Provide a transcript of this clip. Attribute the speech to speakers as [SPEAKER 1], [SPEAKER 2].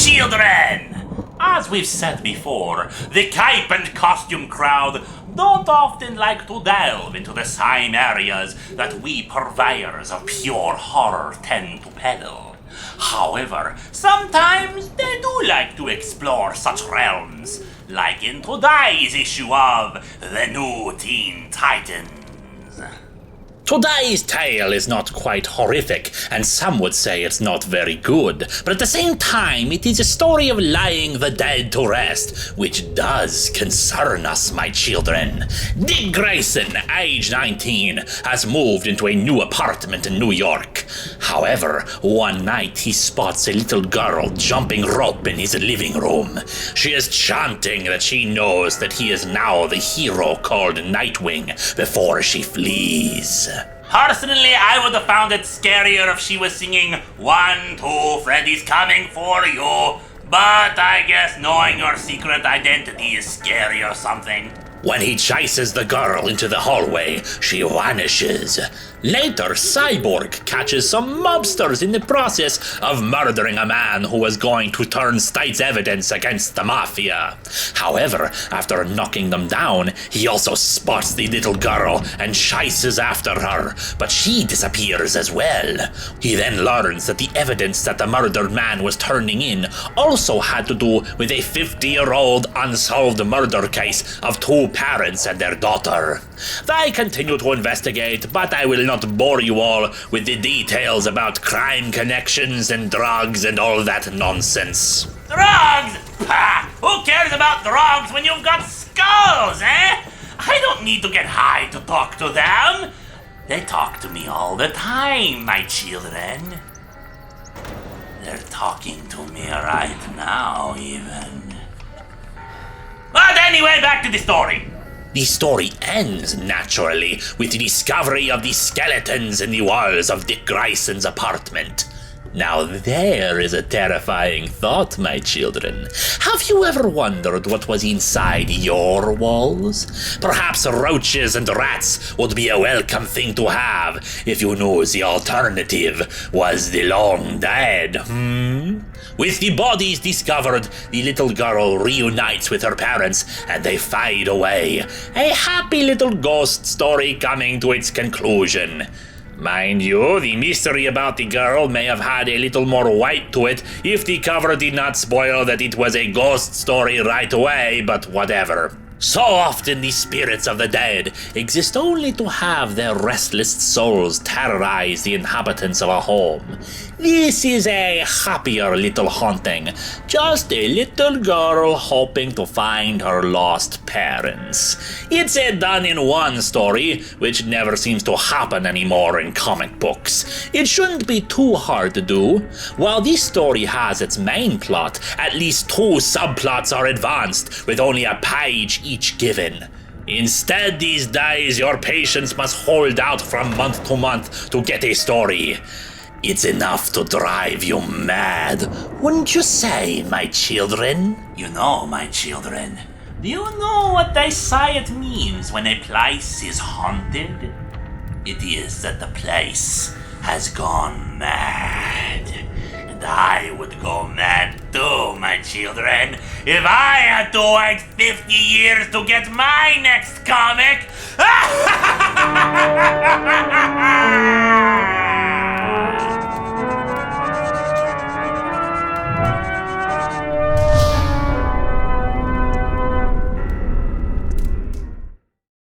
[SPEAKER 1] children! As we've said before, the cape and costume crowd don't often like to delve into the same areas that we purveyors of pure horror tend to peddle. However, sometimes they do like to explore such realms, like in today's issue of the New Teen Titans.
[SPEAKER 2] Today's tale is not quite horrific, and some would say it's not very good, but at the same time it is a story of laying the dead to rest, which does concern us, my children. Dick Grayson, age 19, has moved into a new apartment in New York. However, one night he spots a little girl jumping rope in his living room. She is chanting that she knows that he is now the hero called Nightwing before she flees.
[SPEAKER 1] Personally, I would have found it scarier if she was singing 1, 2, Freddy's coming for you. But I guess knowing your secret identity is scary or something.
[SPEAKER 2] When he chases the girl into the hallway, she vanishes. Later, Cyborg catches some mobsters in the process of murdering a man who was going to turn state's evidence against the mafia. However, after knocking them down, he also spots the little girl and chases after her, but she disappears as well. He then learns that the evidence that the murdered man was turning in also had to do with a 50-year-old unsolved murder case of 2 parents and their daughter. They continue to investigate, but I will not bore you all with the details about crime connections and drugs and all that nonsense.
[SPEAKER 1] Drugs? Ha! Who cares about drugs when you've got skulls, eh? I don't need to get high to talk to them. They talk to me all the time, my children. They're talking to me right now, even. But anyway, back to the story.
[SPEAKER 2] The story ends, naturally, with the discovery of the skeletons in the walls of Dick Grayson's apartment. Now there is a terrifying thought, my children. Have you ever wondered what was inside your walls? Perhaps roaches and rats would be a welcome thing to have if you knew the alternative was the long dead, With the bodies discovered, the little girl reunites with her parents and they fade away. A happy little ghost story coming to its conclusion. Mind you, the mystery about the girl may have had a little more weight to it if the cover did not spoil that it was a ghost story right away, but whatever. So often the spirits of the dead exist only to have their restless souls terrorize the inhabitants of a home. This is a happier little haunting, just a little girl hoping to find her lost parents. It's a done-in-one story, which never seems to happen anymore in comic books. It shouldn't be too hard to do. While this story has its main plot, at least 2 subplots are advanced, with only a page each given. Instead, these days, your patience must hold out from month to month to get a story. It's enough to drive you mad, wouldn't you say, my children?
[SPEAKER 1] You know, my children, do you know what they say it means when a place is haunted? It is that the place has gone mad. And I would go mad too, my children, if I had to wait 50 years to get my next comic.